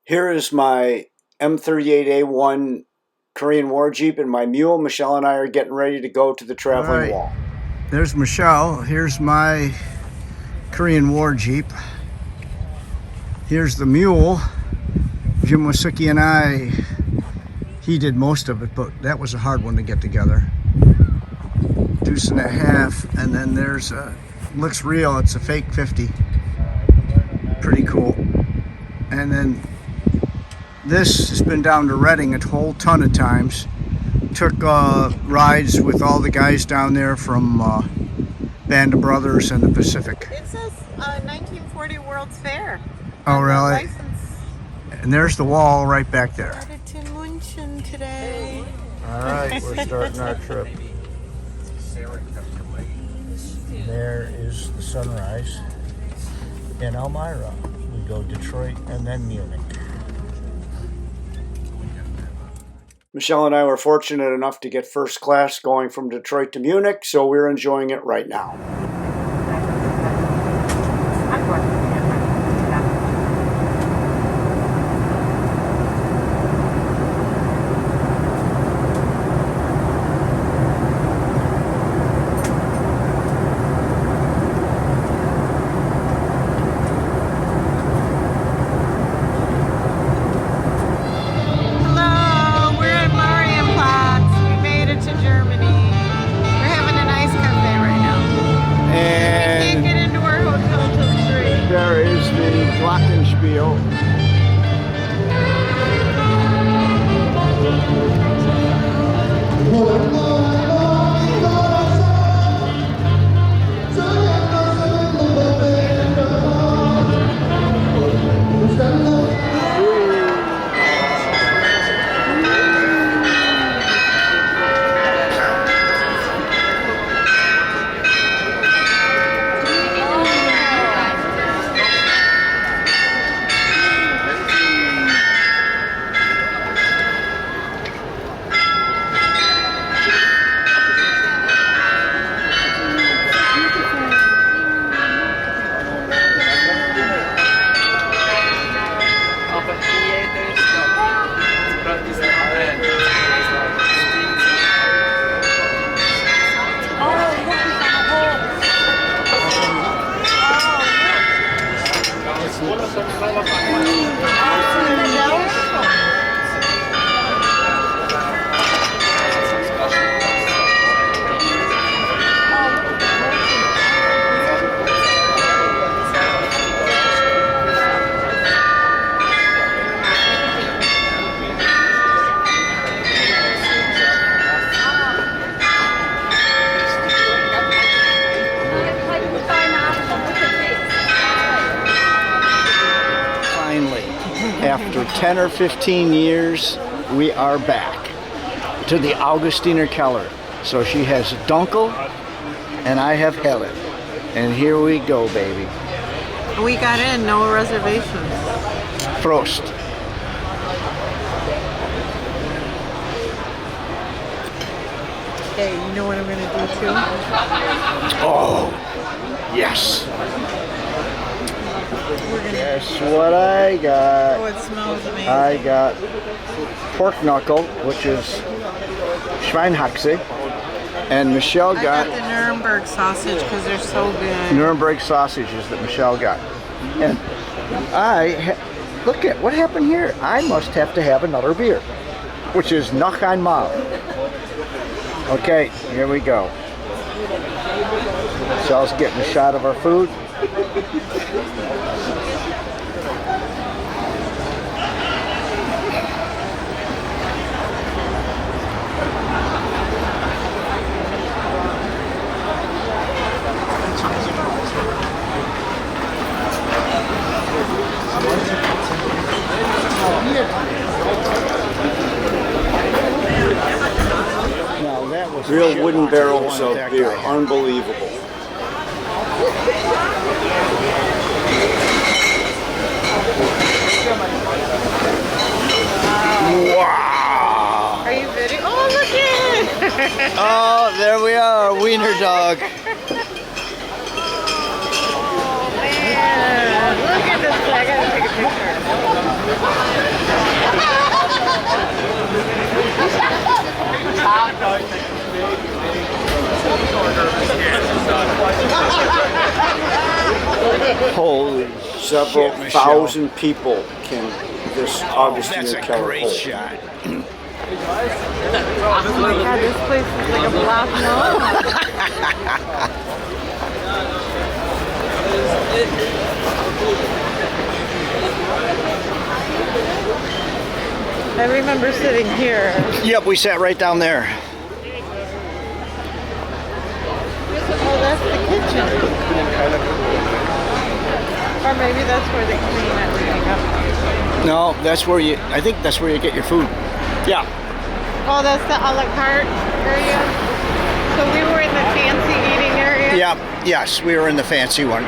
Here is my M38A1 Korean War Jeep and my mule. Michelle and I are getting ready to go to the traveling wall. There's Michelle. Here's my Korean War Jeep. Here's the mule. Jim Wasuki and I, he did most of it, but that was a hard one to get together. Deuce and a half, and then there's a, looks real, it's a fake 50. Pretty cool. And then this has been down to Reading a whole ton of times. Took rides with all the guys down there from Band of Brothers and the Pacific. It says 1940 World's Fair. Oh, really? And there's the wall right back there. Headed to Munich today. All right, we're starting our trip. There is the sunrise in Elmira. We go Detroit and then Munich. Michelle and I were fortunate enough to get first class going from Detroit to Munich, so we're enjoying it right now. After 10 or 15 years, we are back to the Augustiner Keller. So she has Dunkel, and I have Helen. And here we go, baby. We got in, no reservations. Prost. Hey, you know what I'm going to do too? Oh, yes. Guess what I got? Oh, it smells amazing. I got pork knuckle, which is Schweinehaxe, and Michelle got the Nuremberg sausage because they're so good. Nuremberg sausages that Michelle got. And look at what happened here. I must have to have another beer, which is noch einmal. Okay, here we go. Michelle's getting a shot of our food. Real wooden barrels of beer, unbelievable. Wow! Are you video? Oh, look at it! Oh, there we are, wiener dog. Oh man, look at this! I gotta take a picture. Holy Several shit, Michelle. thousand people can this August That's Year a Keller great hold. shot. Oh my god, this place is like a block long. I remember sitting here. Yep, we sat right down there. Oh, that's the kitchen. Or maybe that's where they clean everything up. No, that's where you, I think that's where you get your food. Yeah. Oh, that's the a la carte area. So we were in the fancy eating area. Yeah, yes, we were in the fancy one.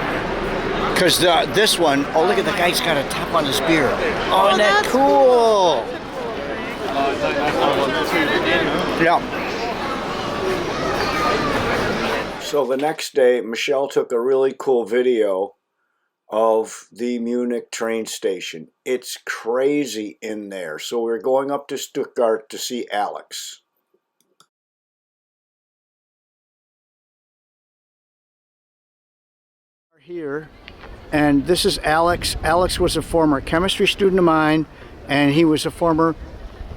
Because this one, oh, look at the guy's got a top on his beer. Oh, isn't that that's cool? Yeah. So the next day, Michelle took a really cool video of the Munich train station. It's crazy in there. So we're going up to Stuttgart to see Alex. Here, and this is Alex. Alex was a former chemistry student of mine, and he was a former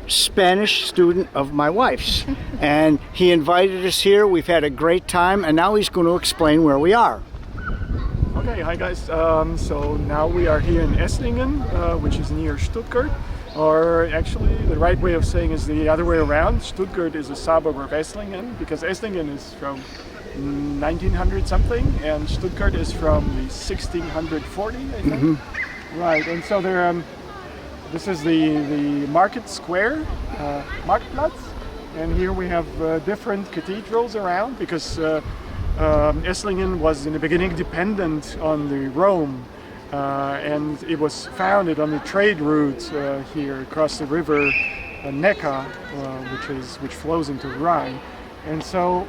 Spanish student of my wife's. And he invited us here. We've had a great time, and now he's going to explain where we are. Okay, hi guys. So now we are here in Esslingen, which is near Stuttgart. Or actually, the right way of saying is the other way around. Stuttgart is a suburb of Esslingen, because Esslingen is from 1900 something, and Stuttgart is from the 1640, I think. Right, and so there, this is the market square, Marktplatz, and here we have different cathedrals around, because Esslingen was in the beginning dependent on the Rome, and it was founded on the trade route here across the river Neckar, which flows into the Rhine, and so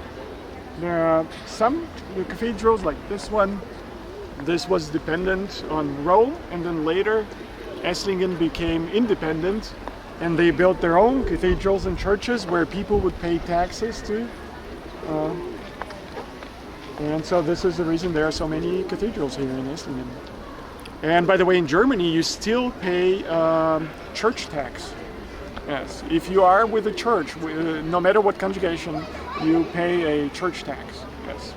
there are some cathedrals like this one. This was dependent on Rome, and then later Esslingen became independent, and they built their own cathedrals and churches where people would pay taxes to. And so this is the reason there are so many cathedrals here in Esslingen. And by the way, in Germany you still pay church tax. Yes, if you are with a church, no matter what congregation, you pay a church tax. Yes.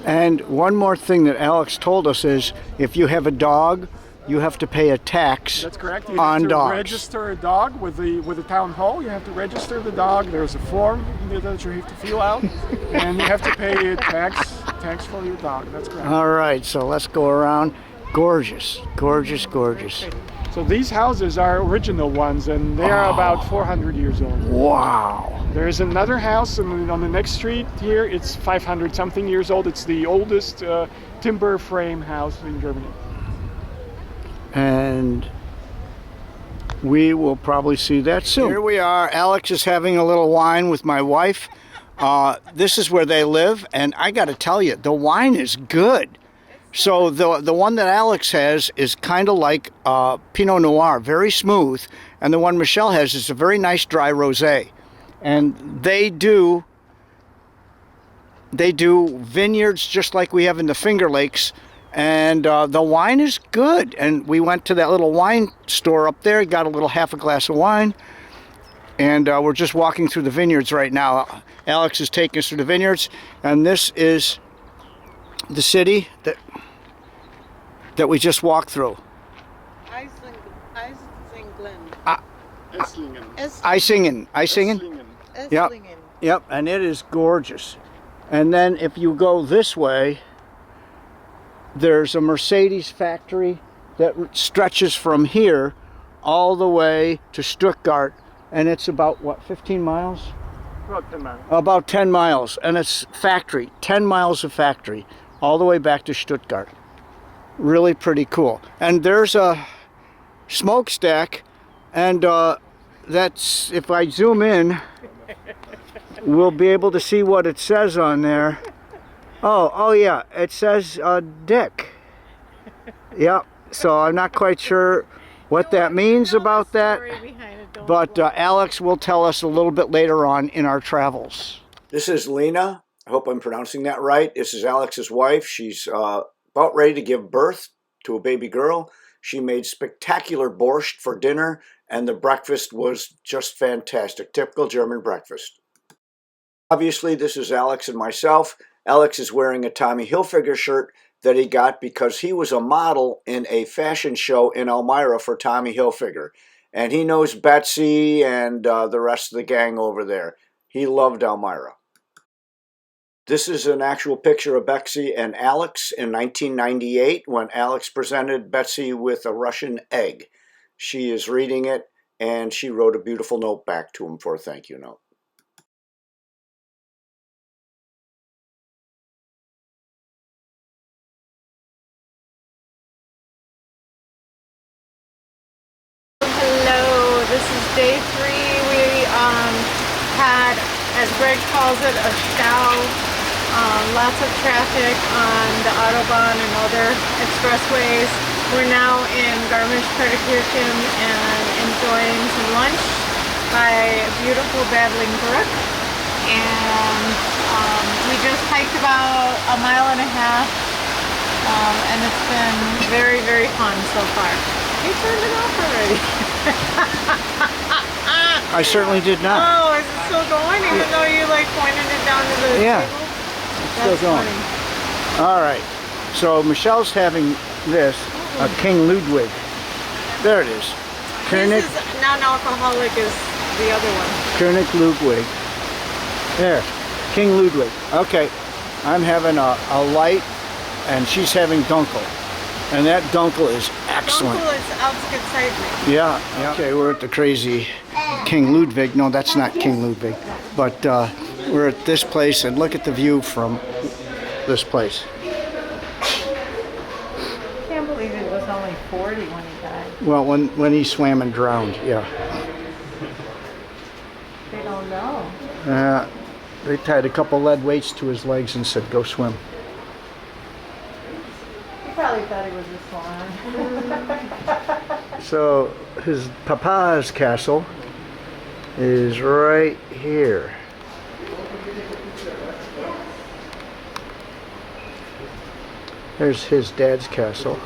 And one more thing that Alex told us is, if you have a dog, you have to pay a tax. That's correct. You on have to dogs. register a dog with the town hall. You have to register the dog. There's a form that you have to fill out, and you have to pay a tax for your dog. That's correct. All right, so let's go around. Gorgeous, gorgeous, gorgeous. So these houses are original ones, and they are about 400 years old. Wow. There's another house on the next street here. It's 500 something years old. It's the oldest timber frame house in Germany. And we will probably see that soon. Here we are. Alex is having a little wine with my wife. This is where they live, and I got to tell you, the wine is good. So the one that Alex has is kind of like Pinot Noir, very smooth, and the one Michelle has is a very nice dry rosé. And they do vineyards just like we have in the Finger Lakes, and the wine is good. And we went to that little wine store up there, got a little half a glass of wine, and we're just walking through the vineyards right now. Alex is taking us through the vineyards, and this is the city that we just walked through. Eisingen. Yep. Yep, and it is gorgeous. And then if you go this way, there's a Mercedes factory that stretches from here all the way to Stuttgart, and it's about, what, 15 miles? About 10 miles. About 10 miles, and it's factory, 10 miles of factory, all the way back to Stuttgart. Really pretty cool. And there's a smokestack, and that's, if I zoom in, we'll be able to see what it says on there. Oh yeah, it says Dick. Yep, so I'm not quite sure what that means about that, but Alex will tell us a little bit later on in our travels. This is Lena. I hope I'm pronouncing that right. This is Alex's wife. She's about ready to give birth to a baby girl. She made spectacular borscht for dinner, and the breakfast was just fantastic. Typical German breakfast. Obviously, this is Alex and myself. Alex is wearing a Tommy Hilfiger shirt that he got because he was a model in a fashion show in Elmira for Tommy Hilfiger. And he knows Betsy and the rest of the gang over there. He loved Elmira. This is an actual picture of Betsy and Alex in 1998 when Alex presented Betsy with a Russian egg. She is reading it, and she wrote a beautiful note back to him for a thank you note. Hello, this is day 3. We had, as Greg calls it, a show. Lots of traffic on the Autobahn and other expressways. We're now in Garmisch-Partenkirchen and enjoying some lunch by a beautiful babbling brook. And we just hiked about a mile and a half, and it's been very, very fun so far. You turned it off already. I certainly did not. Oh, is it still going even though you like pointed it down to the Yeah. table? Still going. Funny. All right. So Michelle's having this, a King Ludwig. There it is. König, This is non-alcoholic is the other one. König Ludwig. There. King Ludwig. Okay. I'm having a light, and she's having Dunkel. And that Dunkel is excellent. Uncle is outside me. Yeah. Okay, we're at the crazy King Ludwig. No, that's not King Ludwig. But we're at this place, and look at the view from this place. I can't believe it was only 40 when he died. Well, when he swam and drowned, yeah. They don't know. They tied a couple lead weights to his legs and said, "Go swim." He probably thought he was a swan. So his papa's castle is right here. There's his dad's castle.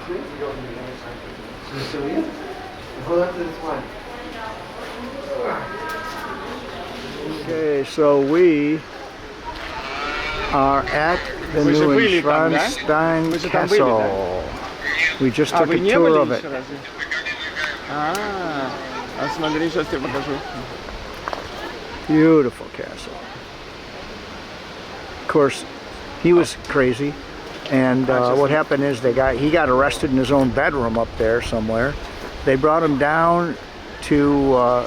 Okay, so we are at the Neuschwanstein Castle. We just took a tour of it. Beautiful castle. Of course, he was crazy, and what happened is he got arrested in his own bedroom up there somewhere. They brought him down to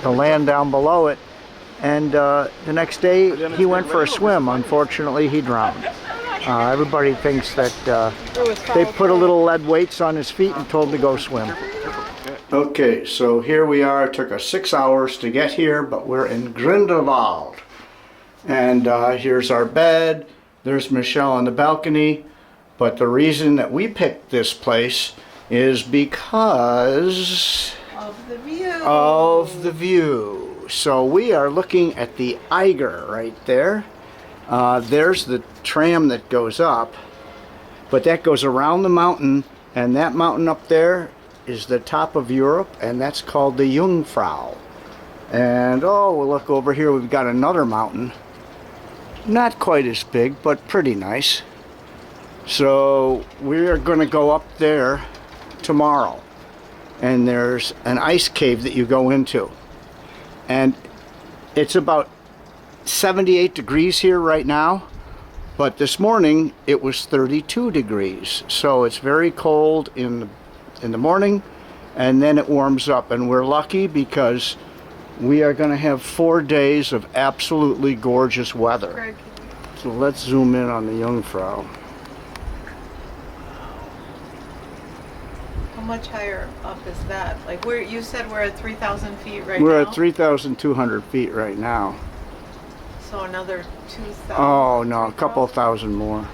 the land down below it, and the next day he went for a swim. Unfortunately, he drowned. Everybody thinks that they put a little lead weights on his feet and told him to go swim. Okay, so here we are. It took us 6 hours to get here, but we're in Grindelwald. And here's our bed. There's Michelle on the balcony. But the reason that we picked this place is because of the view. So we are looking at the Eiger right there. There's the tram that goes up, but that goes around the mountain, and that mountain up there is the top of Europe, and that's called the Jungfrau. And oh, we'll look over here, we've got another mountain. Not quite as big, but pretty nice. So we are going to go up there tomorrow, and there's an ice cave that you go into, and it's about 78 degrees here right now, but this morning it was 32 degrees, so it's very cold in the morning, and then it warms up, and we're lucky because we are going to have 4 days of absolutely gorgeous weather. So let's zoom in on the Jungfrau. How much higher up is that? Like you said we're at 3,000 feet right We're now? at 3,200 feet right now. So another 2,000. Oh no, a couple thousand more.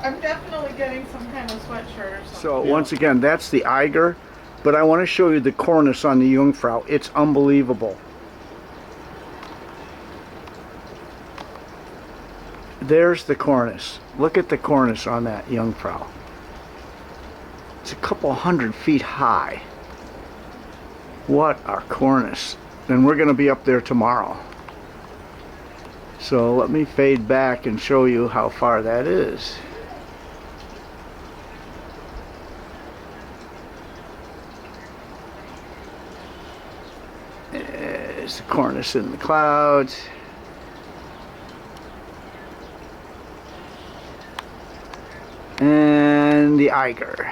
I'm definitely getting some kind of sweatshirt or something. So once again, that's the Eiger, But I want to show you the cornice on the Jungfrau. It's unbelievable. There's the cornice. Look at the cornice on that Jungfrau. It's a couple 100 feet high. What a cornice. And we're going to be up there tomorrow. So let me fade back and show you how far that is. There's the cornice in the clouds. And the Eiger.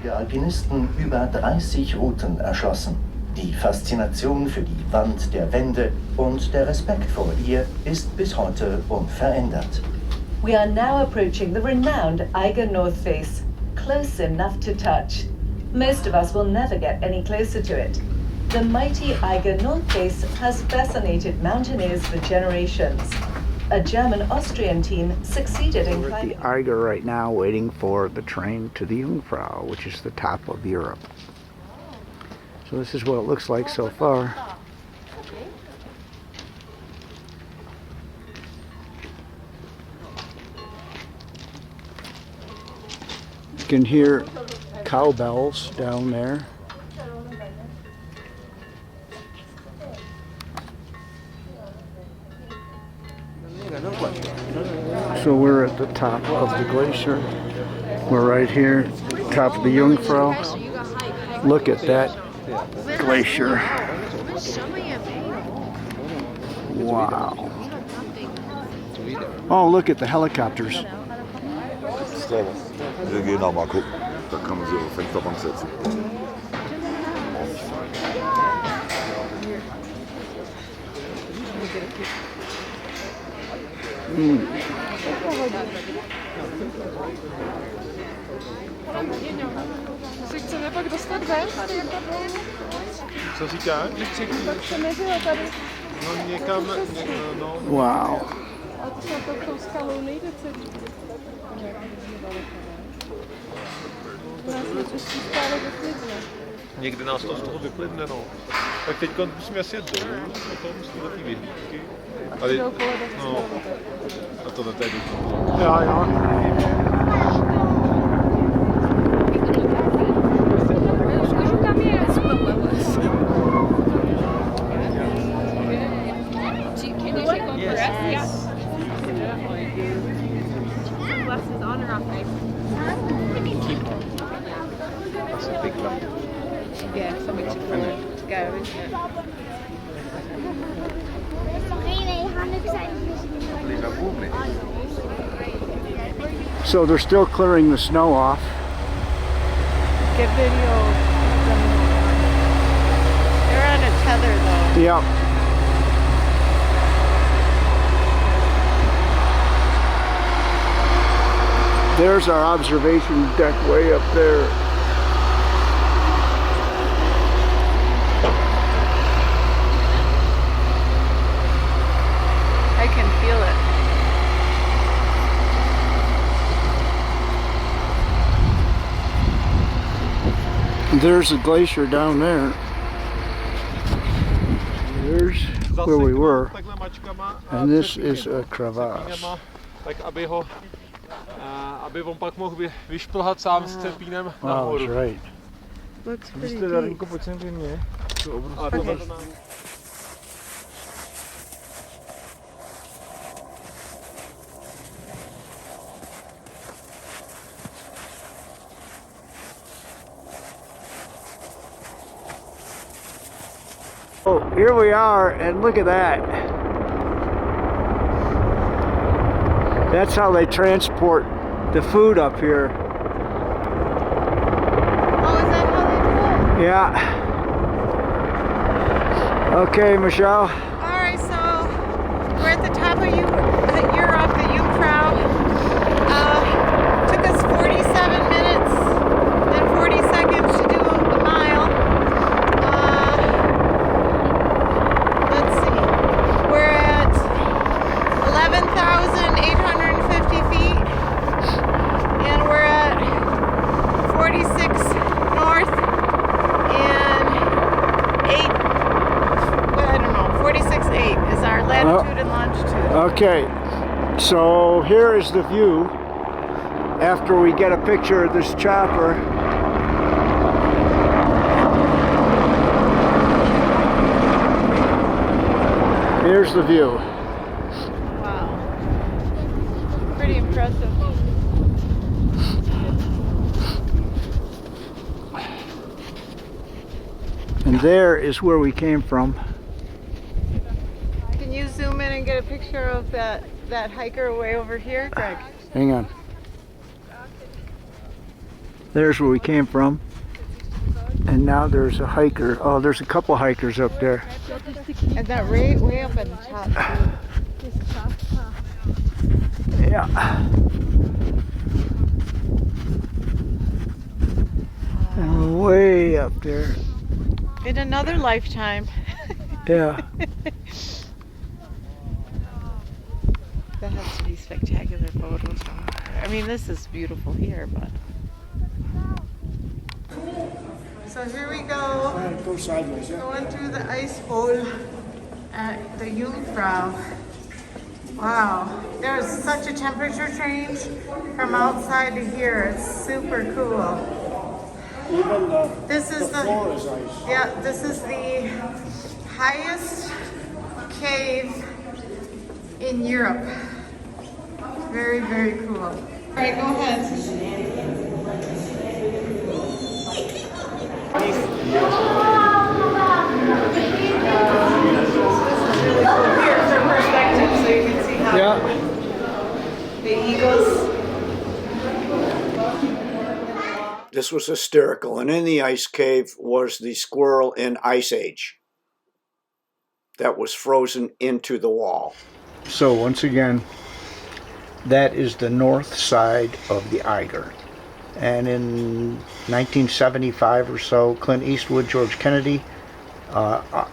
Alpinisten über 30 Routen erschlossen. Die Faszination für die Wand der Wände und der Respekt vor ihr ist bis heute unverändert. We are now approaching the renowned Eiger North Face, close enough to touch. Most of us will never get any closer to it. The mighty Eiger North Face has fascinated mountaineers for generations. A German-Austrian team succeeded in We're at climbing. the Eiger right now, waiting for the train to the Jungfrau, which is the top of Europe. So this is what it looks like so far. You can hear cowbells down there. So we're at the top of the glacier. We're right here, top of the Jungfrau. Look at that glacier. Wow. Oh, look at the helicopters. Wir gehen auch mal gucken. Da kann man sich auf die Fensterbank setzen. Chceme pak dostat ven? Co říkáš? Tak se nežije tady. No někam, no. Wow. A to snad tou skalou nejde celý. Nás nečistí stále vyklidne. Někdy nás to z toho vyplivne, no. Tak teď musíme asi jet dolů, potom z této vyhlídky. Tady, no, a to tady. Ja, ja. So they're still clearing the snow off. Get video of them. They're on a tether though. Yep. There's our observation deck way up there. I can feel it. There's a glacier down there. There's where we were. And this is a crevasse. Tak aby on pak mohl vyšplhat sám s cepínem Wow, that's nahoru. right. Looks pretty Jste deep. Darinko, pojď sem ke mně. A to Okay. Oh, here we are, and look at that. That's how they transport the food up here. Oh, is that how they do it? Yeah. Okay, Michelle. Alright, so we're at the top of Europe, the Jungfrau. Took us 47 minutes and 40 seconds to do a mile. Let's see. We're at 11,850 feet. And we're at 46 north Okay, so here is the view after we get a picture of this chopper. Here's the view. Wow. Pretty impressive. And there is where we came from. Can you zoom in and get a picture of that hiker way over here, Greg? Hang on. There's where we came from. And now there's a hiker. Oh, there's a couple hikers up there. And that way up in the top. Yeah. And way up there. In another lifetime. Yeah. That has to be spectacular photos. I mean, this is beautiful here, but. So here we go. Go sideways. Going through the ice bowl at the Jungfrau. Wow, there's such a temperature change from outside to here. It's super cool. Even This is the floor is ice. yeah. This is the highest cave in Europe. Very, very cool. All right, go ahead. Here's their perspective, so you can see how the eagles. This was hysterical. And in the ice cave was the squirrel in Ice Age that was frozen into the wall. So once again, that is the north side of the Eiger. And in 1975 or so, Clint Eastwood, George Kennedy,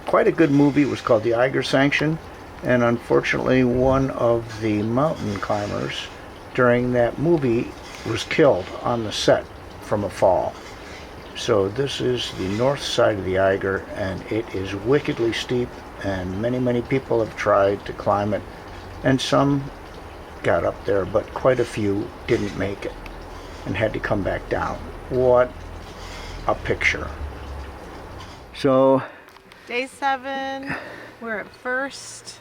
quite a good movie. It was called The Eiger Sanction. And unfortunately, one of the mountain climbers during that movie was killed on the set from a fall. So this is the north side of the Eiger, and it is wickedly steep, and many people have tried to climb it, and some got up there, but quite a few didn't make it and had to come back down. What a picture. So Day 7, we're at first.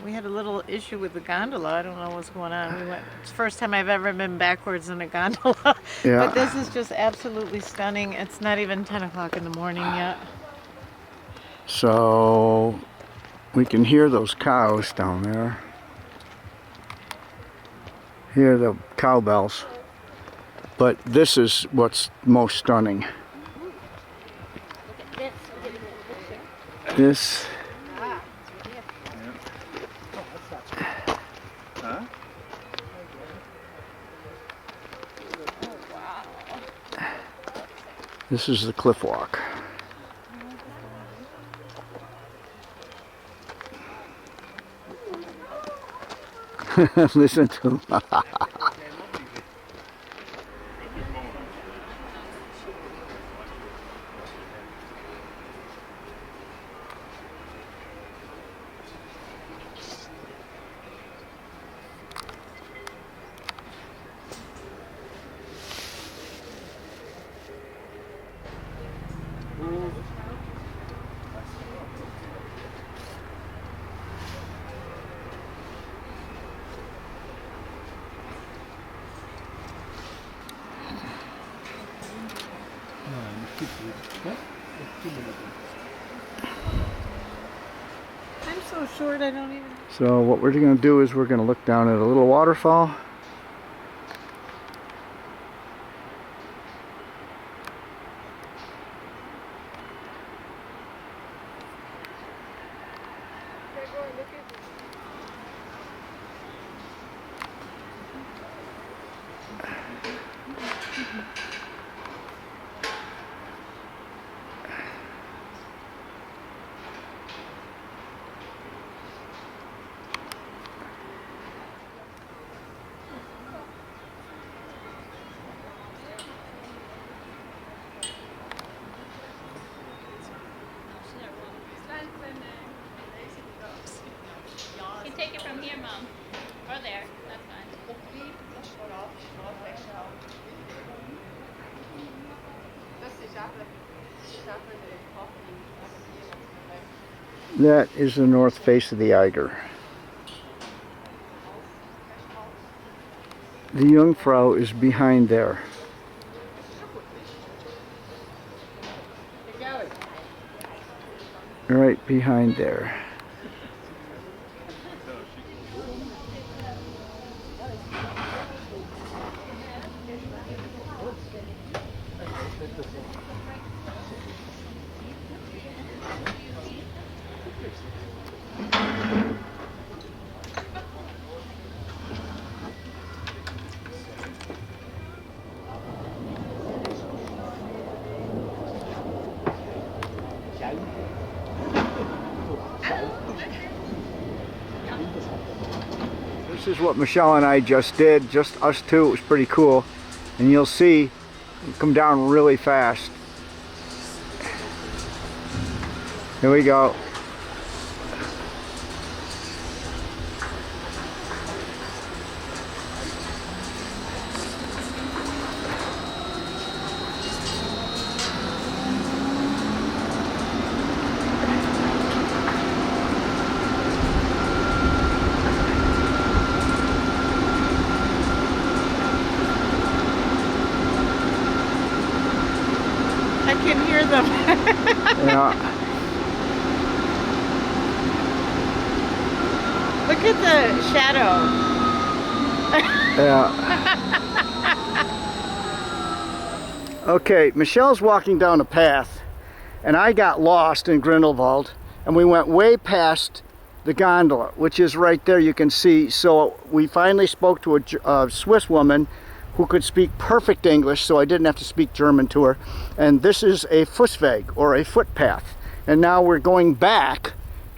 We had a little issue with the gondola. I don't know what's going on. It's the first time I've ever been backwards in a gondola. Yeah. But this is just absolutely stunning. It's not even 10 o'clock in the morning yet. So we can hear those cows down there. Hear the cowbells. But this is what's most stunning. This This is the cliff walk. Listen to him. I'm so short, I don't even... So what we're going to do is we're going to look down at a little waterfall. take it from here, Mom. Or there. That's fine. That is the north face of the Eiger. The Jungfrau is behind there. Right behind there. This is what Michelle and I just did, just us two. It was pretty cool. And you'll see it come down really fast. Here we go. I can hear them. Yeah. Look at the shadow. Yeah. Okay, Michelle's walking down a path, and I got lost in Grindelwald, and we went way past the gondola, which is right there, you can see. So we finally spoke to a Swiss woman who could speak perfect English, so I didn't have to speak German to her. And this is a Fußweg, or a footpath. And now we're going back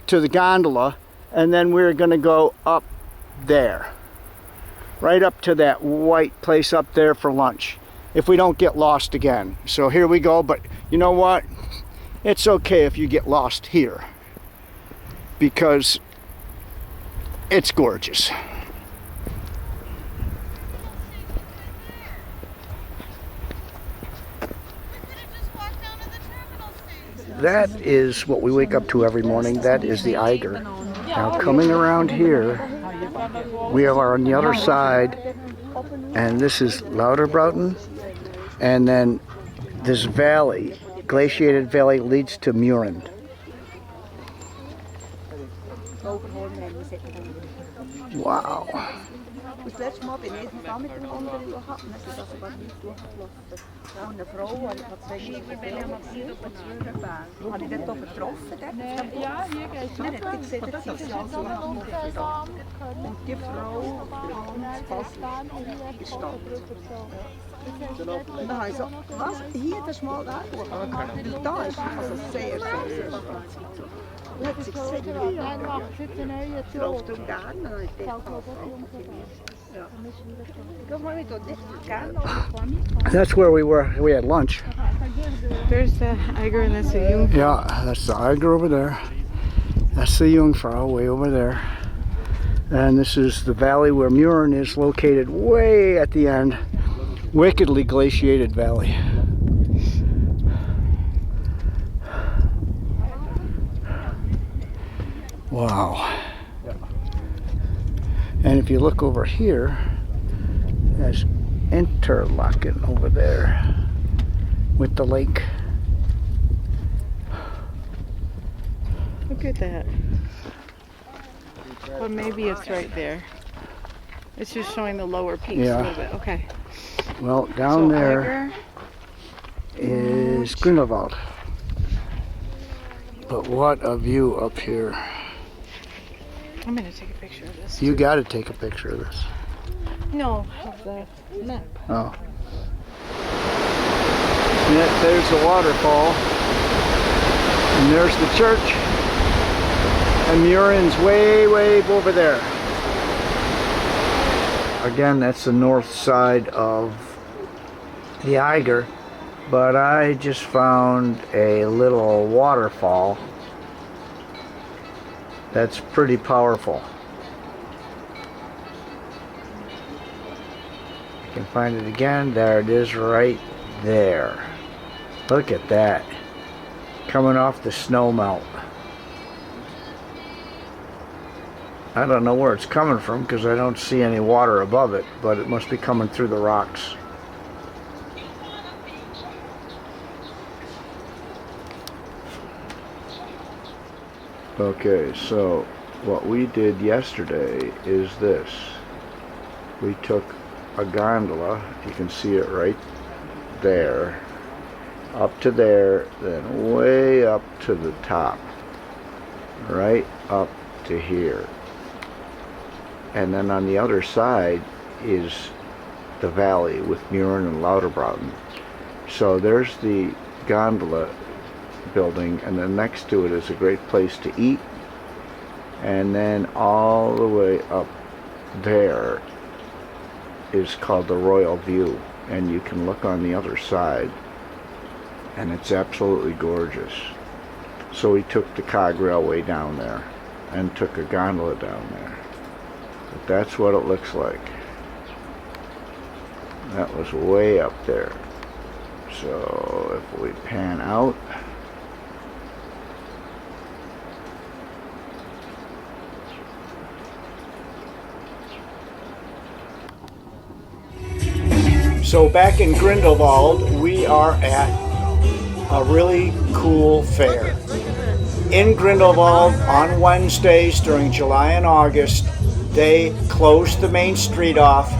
to the gondola, and then we're going to go up there, right up to that white place up there for lunch, if we don't get lost again. So here we go. But you know what? It's okay if you get lost here, because it's gorgeous. That is what we wake up to every morning. That is the Eiger. Now coming around here, we are on the other side, and this is Lauterbrunnen, and then this valley, glaciated valley, leads to Muren. Wow. Das letzte Mal bin ich auch mit dem anderen gehabt. Das ist also gerade nicht durchgelaufen. Ja, eine Frau, ich habe zwei Schieferbälle von 2 Bären. Habe ich dort oben getroffen? Ja, hier geht es. Man hat gesehen, dass sie sich also und die Frau ganz Basel gestanden. Und dann habe ich so, was? Hier, das ist mal da. Und da ist also sehr, sehr, sehr und hat sie gesagt, ja, sie läuft darum gerne. Und ich dachte, That's where we were. We had lunch. There's the Eiger and that's the Jungfrau. Yeah, that's the Eiger over there. That's the Jungfrau way over there. And this is the valley where Muren is located, way at the end. Wickedly glaciated valley. Wow. And if you look over here, there's Interlaken over there with the lake. Look at that. Well, maybe it's right there. It's just showing the lower peaks a little bit. Okay. Well, down so there is Grindelwald. But what a view up here. I'm going to take a picture of this. You got to take a picture of this. No, of the map. Oh. Yeah, there's the waterfall. And there's the church. And Muren's way, way over there. Again, that's the north side of the Eiger. But I just found a little waterfall that's pretty powerful. I can find it again. There it is right there. Look at that. Coming off the snow melt. I don't know where it's coming from because I don't see any water above it, but it must be coming through the rocks. Okay, so what we did yesterday is this. We took a gondola, you can see it right there, up to there, then way up to the top, right up to here. And then on the other side is the valley with Muren and Lauterbraten. So there's the gondola building, and then next to it is a great place to eat. And then all the way up there is called the Royal View, and you can look on the other side, and it's absolutely gorgeous. So we took the cog railway down there and took a gondola down there. But that's what it looks like. That was way up there. So if we pan out, so back in Grindelwald, we are at a really cool fair. In Grindelwald, on Wednesdays during July and August, they close the main street off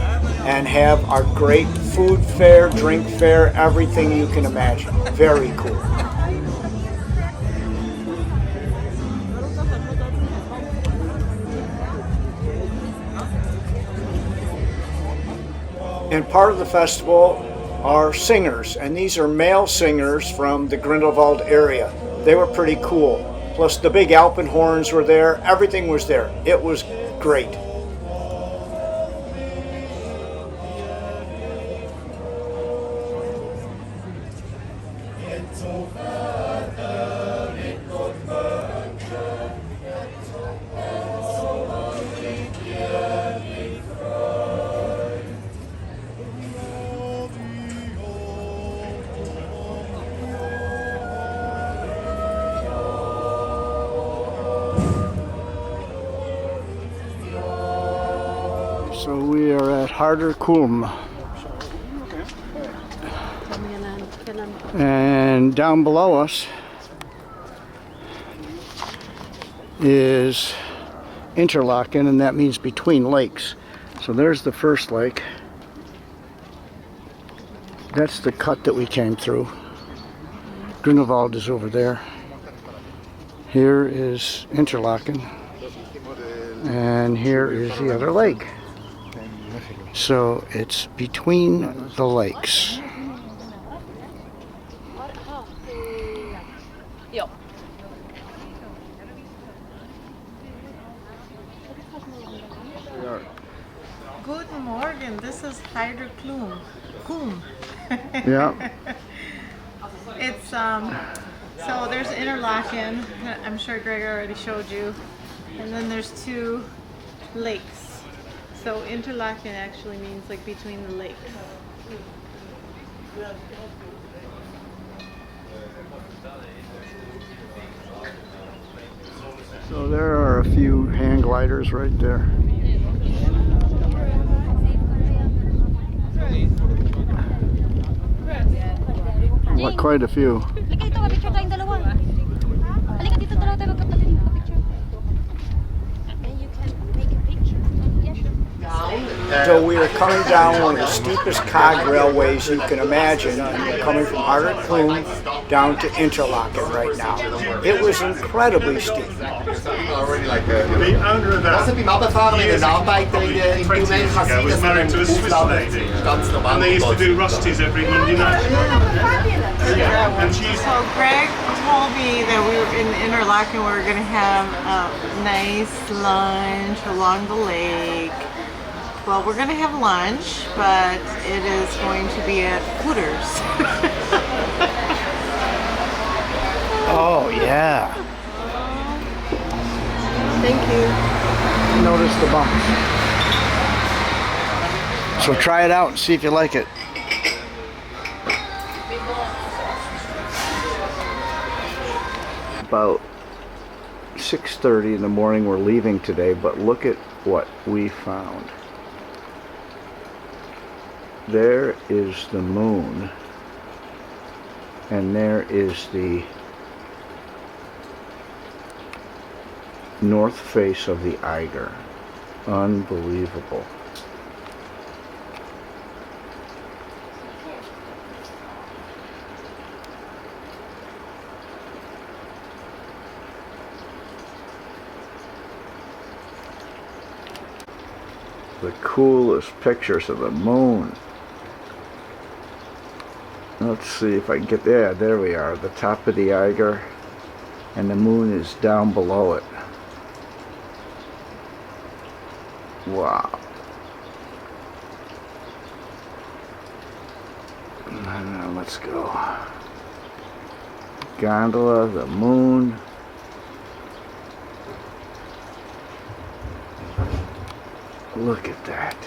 and have our great food fair, drink fair, everything you can imagine. Very cool. And part of the festival are singers, and these are male singers from the Grindelwald area. They were pretty cool. Plus the big Alpenhorns were there. Everything was there. It was great. so we are at Harder Kulm. And down below us is Interlaken, and that means between lakes. So there's the first lake. That's the cut that we came through. Grindelwald is over there. Here is Interlaken, and here is the other lake. So it's between the lakes. Guten Morgen, this is Harder Kulm. Yeah. It's so there's Interlaken, I'm sure Greg already showed you, and then there's two lakes. So Interlaken actually means like between the lakes. So there are a few hang gliders right there. Well, quite a few. So we are coming down one of the steepest cog railways you can imagine, coming from Harder Kulm down to Interlaken right now. It was incredibly steep. The owner of that years ago was married to a Swiss lady, and they used to do rusties every Monday night. And she's So Greg told me that we were in Interlaken, we were going to have a nice lunch along the lake. Well, we're going to have lunch, but it is going to be at Hooters. Oh, yeah. Thank you. Notice the bumps. So try it out and see if you like it. About 6:30 in the morning, we're leaving today, but look at what we found. There is the moon, and there is the north face of the Eiger. Unbelievable. The coolest pictures of the moon. Let's see if I can get there. There we are, the top of the Eiger, and the moon is down below it. Wow. Now let's go. Gondola, the moon. Look at that.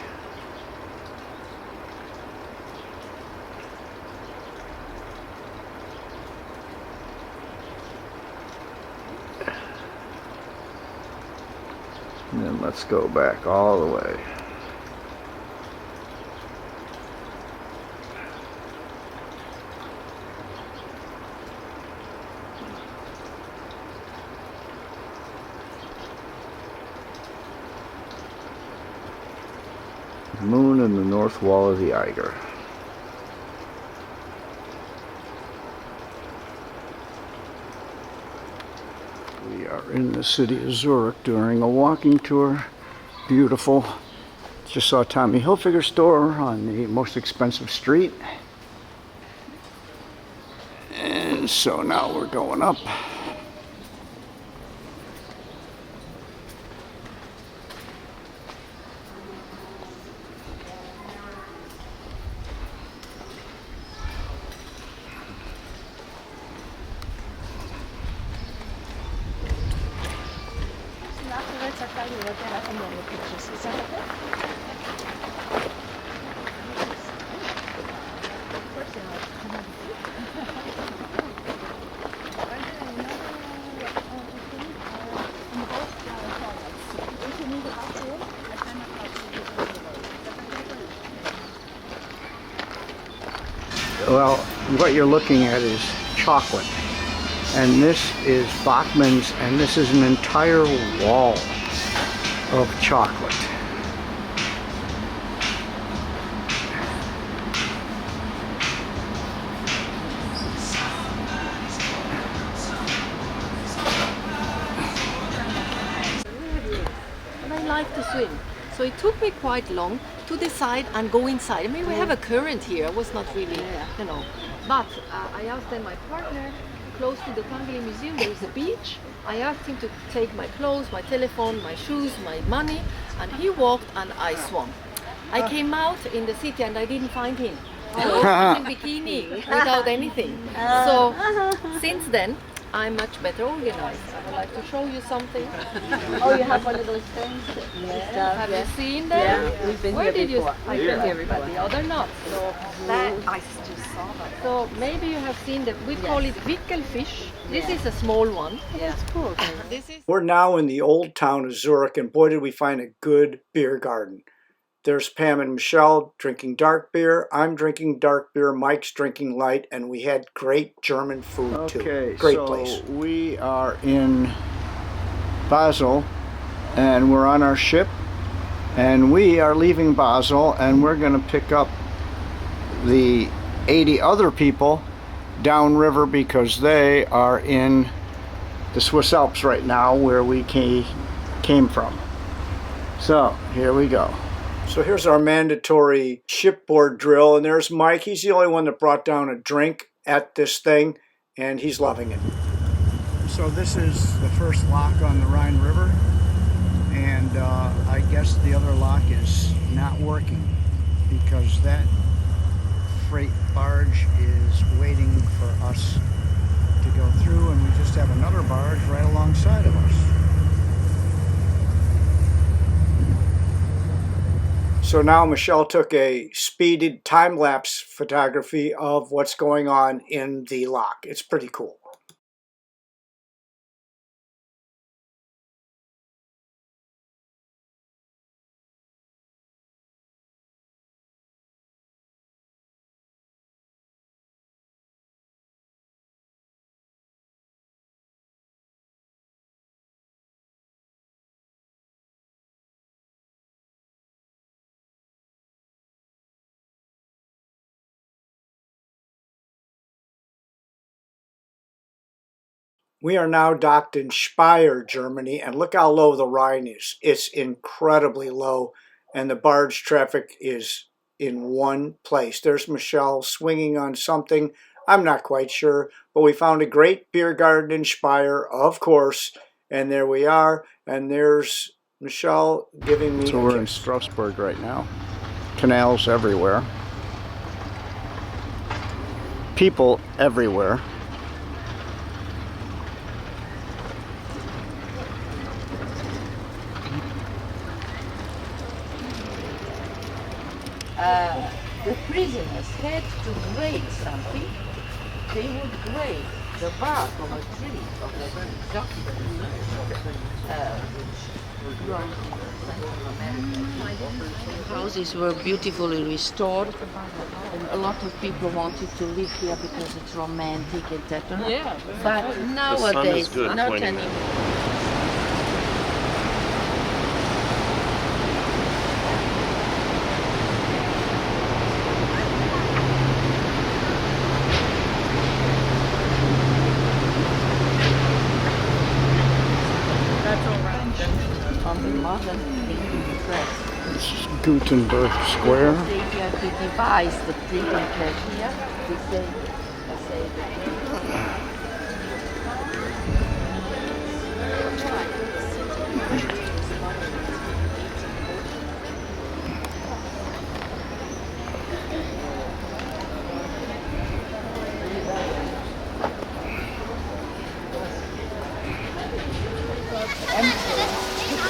And then let's go back all the way. Moon and the north wall of the Eiger. We are in the city of Zurich during a walking tour. Beautiful. Just saw Tommy Hilfiger store on the most expensive street. And so now we're going up. Well, what you're looking at is chocolate, and this is Bachman's, and this is an entire wall of chocolate. And I like to swim, so it took me quite long to decide and go inside. I mean, we have a current here. I was not really, you know. But I asked then my partner, close to the Tangeli Museum, there is a beach. I asked him to take my clothes, my telephone, my shoes, my money, and he walked and I swam. I came out in the city and I didn't find him. I was in bikini without anything. So since then, I'm much better organized. I would like to show you something. Oh, you have one of those things? Yeah. Have you seen them? Yeah, we've been Where here did before. I've been here before. But the other not. So that I just saw that. So maybe you have seen that. We call it wickelfish. This is a small one. Yeah, it's cool. This is. We're now in the old town of Zurich, and boy did we find a good beer garden. There's Pam and Michelle drinking dark beer. I'm drinking dark beer. Mike's drinking light, and we had great German food too. Great place. We are in Basel, and we're on our ship, and we are leaving Basel, and we're going to pick up the 80 other people downriver because they are in the Swiss Alps right now, where we came from. So here we go. So here's our mandatory shipboard drill, and there's Mike. He's the only one that brought down a drink at this thing, and he's loving it. So this is the first lock on the Rhine River, and I guess the other lock is not working because that freight barge is waiting for us to go through, and we just have another barge right alongside of us. So now Michelle took a speeded time-lapse photography of what's going on in the lock. It's pretty cool. We are now docked in Speyer, Germany, and look how low the Rhine is. It's incredibly low, and the barge traffic is in one place. There's Michelle swinging on something. I'm not quite sure, but we found a great beer garden in Speyer, of course, and there we are, and there's Michelle giving me So we're in Strasbourg right now. Canals everywhere. People everywhere. The prisoners had to grate something. They would grate the bark of a tree, of the document, which grown in Central America. Houses were beautifully restored, and a lot of people wanted to live here because it's romantic, etc. Yeah, but nowadays, not anymore. This is Gutenberg Square. They have to devise the printing press here.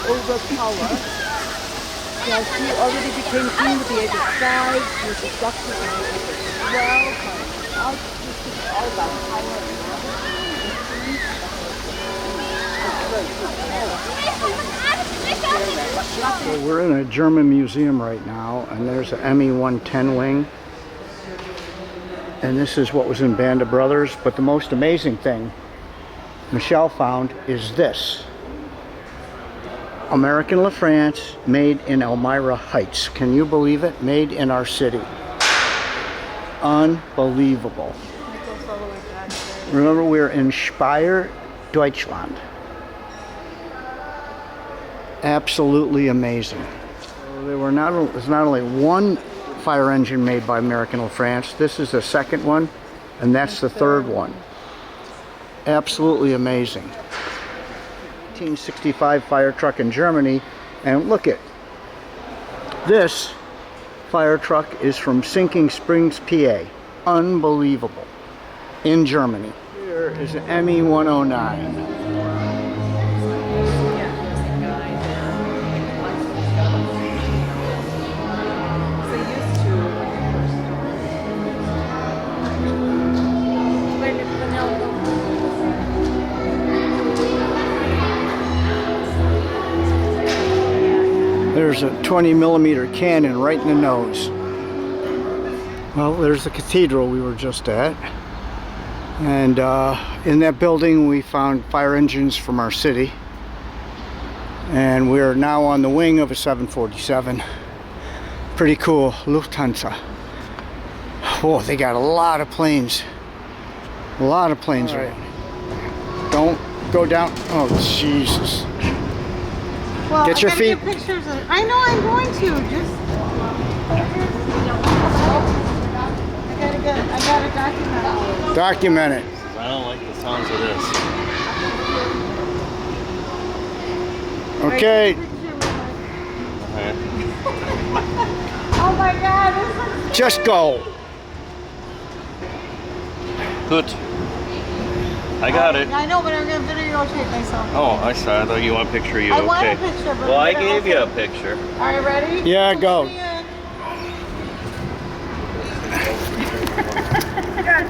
Overpower. Yes, he already became king at the age of 5. He was abducted at the age of 12. Out with all that power. So we're in a German museum right now, and there's an ME 110 wing. And this is what was in Band of Brothers. But the most amazing thing Michelle found is this. American LaFrance, made in Elmira Heights. Can you believe it? Made in our city. Unbelievable. Remember, we're in Speyer, Deutschland. Absolutely amazing. There's not only one fire engine made by American LaFrance. This is the second one, and that's the third one. Absolutely amazing. 1965 fire truck in Germany, and look at this fire truck is from Sinking Springs, PA. Unbelievable. In Germany. Here is an ME 109. There's a 20mm cannon right in the nose. Well, there's the cathedral we were just at. And in that building we found fire engines from our city. And we're now on the wing of a 747. Pretty cool, Lufthansa. Oh, they got a lot of planes. A lot of planes right. Don't go down. Oh, Jesus. Well, get your feet. Get pictures of, I know I'm going to. Just. I gotta document it. Document it. I don't like the sounds of this. Okay. Oh my God! This is just go. Good. I got it. I know, but I'm gonna videotape myself. Oh, I saw. I thought you want a picture of you. I okay. want a picture. But well, I gave you a picture. Are you ready? Yeah, go.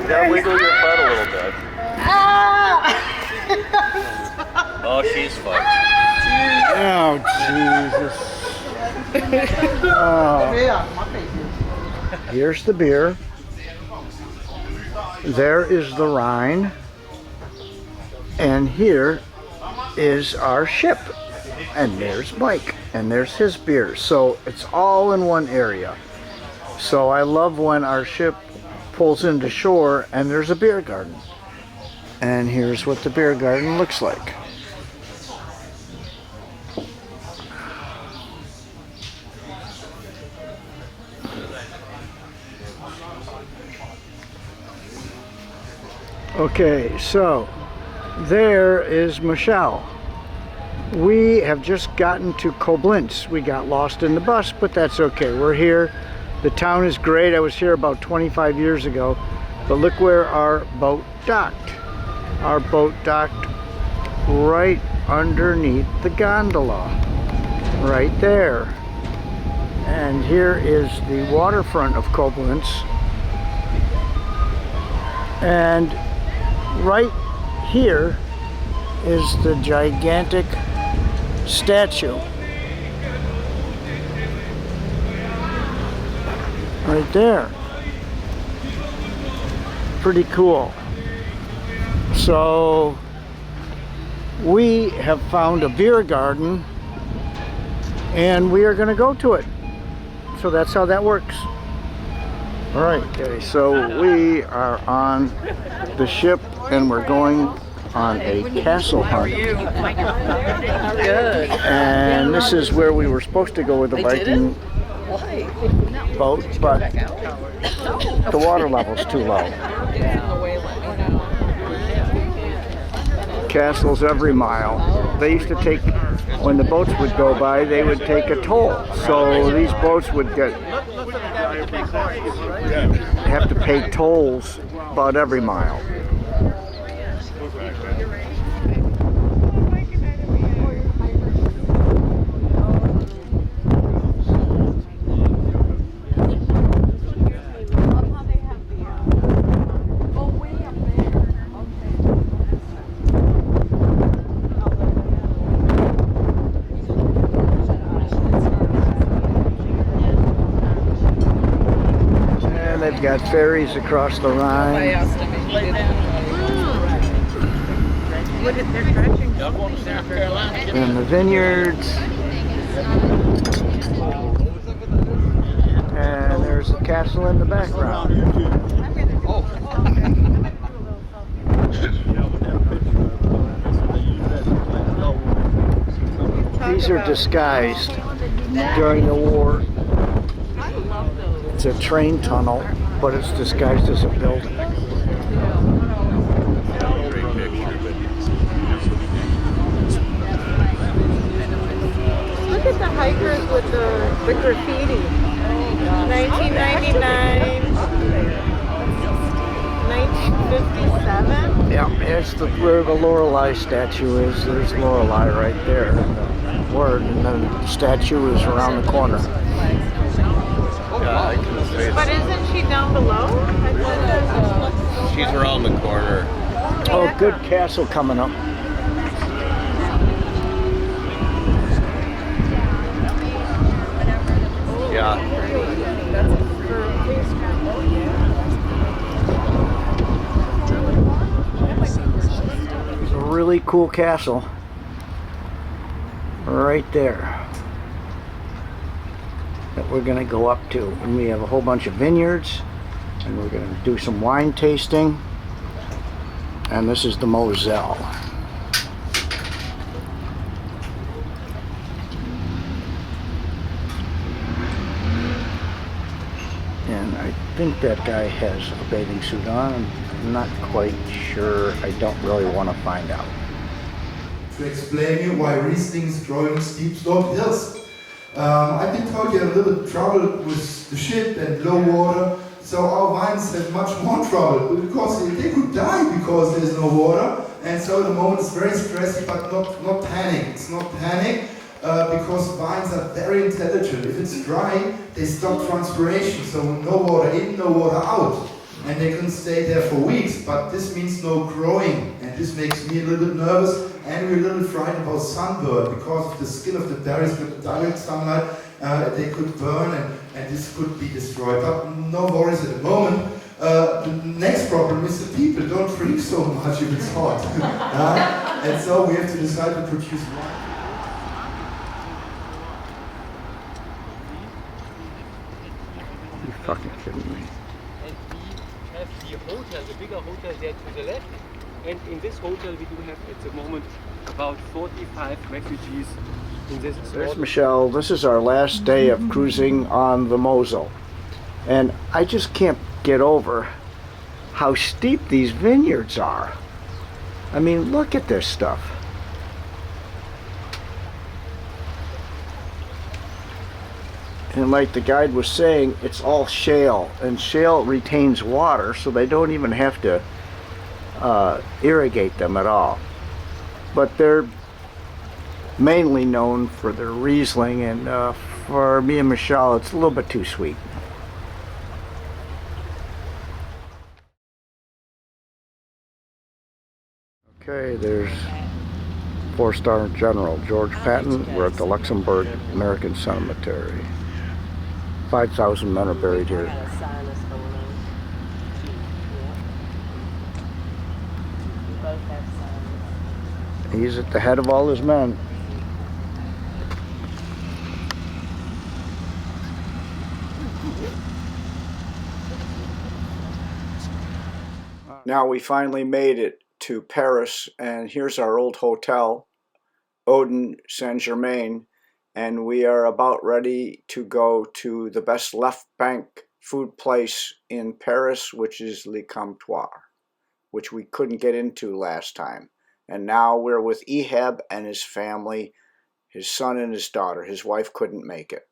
You gotta wiggle your butt a little bit. Oh, she's fucked. Oh, Jesus. Oh. Here's the beer. There is the Rhine. And here is our ship. And there's Mike. And there's his beer. So it's all in one area. So I love when our ship pulls into shore and there's a beer garden. And here's what the beer garden looks like. Okay, so there is Mosel. We have just gotten to Koblenz. We got lost in the bus, but that's okay. We're here. The town is great. I was here about 25 years ago, but look where our boat docked. Our boat docked right underneath the gondola, right there. And here is the waterfront of Koblenz. And right here is the gigantic statue. Right there. Pretty cool. So we have found a beer garden and we are going to go to it. So that's how that works. All right, okay, so we are on the ship and we're going on a castle hunt. And this is where we were supposed to go with the Viking boat, but the water level's too low. Castles every mile. They used to take, when the boats would go by, they would take a toll. So these boats would have to pay tolls about every mile. They've got ferries across the Rhine. And the vineyards. And there's a castle in the background. These are disguised during the war. It's a train tunnel, but it's disguised as a building. Look at the hikers with the graffiti. 1999, 1957. Yeah, it's where the Lorelei statue is. There's Lorelei right there. The word, and then the statue is around the corner. But isn't she down below? She's around the corner. Oh, good castle coming up. Yeah. It's a really cool castle. Right there. That we're going to go up to, and we have a whole bunch of vineyards, and we're going to do some wine tasting, and this is the Mosel. And I think that guy has a bathing suit on. I'm not quite sure. I don't really want to find out. To explain you why Riesling's growing steep sloped hills. I've been told you had a little trouble with the ship and low water, so our vines have much more trouble because they could die because there's no water, and so at the moment it's very stressy, but not panic. It's not panic because vines are very intelligent. If it's dry, they stop transpiration, so no water in, no water out. and they can stay there for weeks, but this means no growing, and this makes me a little bit nervous, and we're a little frightened about sunburn because of the skin of the berries with direct sunlight. They could burn, and this could be destroyed, but no worries at the moment. The next problem is the people don't drink so much if it's hot. And so we have to decide to produce wine. You're fucking kidding me. And we have the hotel, the bigger hotel there to the left. And in this hotel we do have at the moment about 45 refugees in this. There's Michelle. This is our last day of cruising on the Mosel. And I just can't get over how steep these vineyards are. I mean, look at this stuff. And like the guide was saying, it's all shale, and shale retains water, so they don't even have to irrigate them at all. But they're mainly known for their Riesling, and for me and Michelle, it's a little bit too sweet. Okay, there's 4-star General George Patton. We're at the Luxembourg American Cemetery. 5,000 men are buried here. He's at the head of all his men. Now we finally made it to Paris, and here's our old hotel, Odin Saint-Germain, and we are about ready to go to the best left bank food place in Paris, which is Le Comptoir, which we couldn't get into last time. And now we're with Ehab and his family, his son and his daughter. His wife couldn't make it.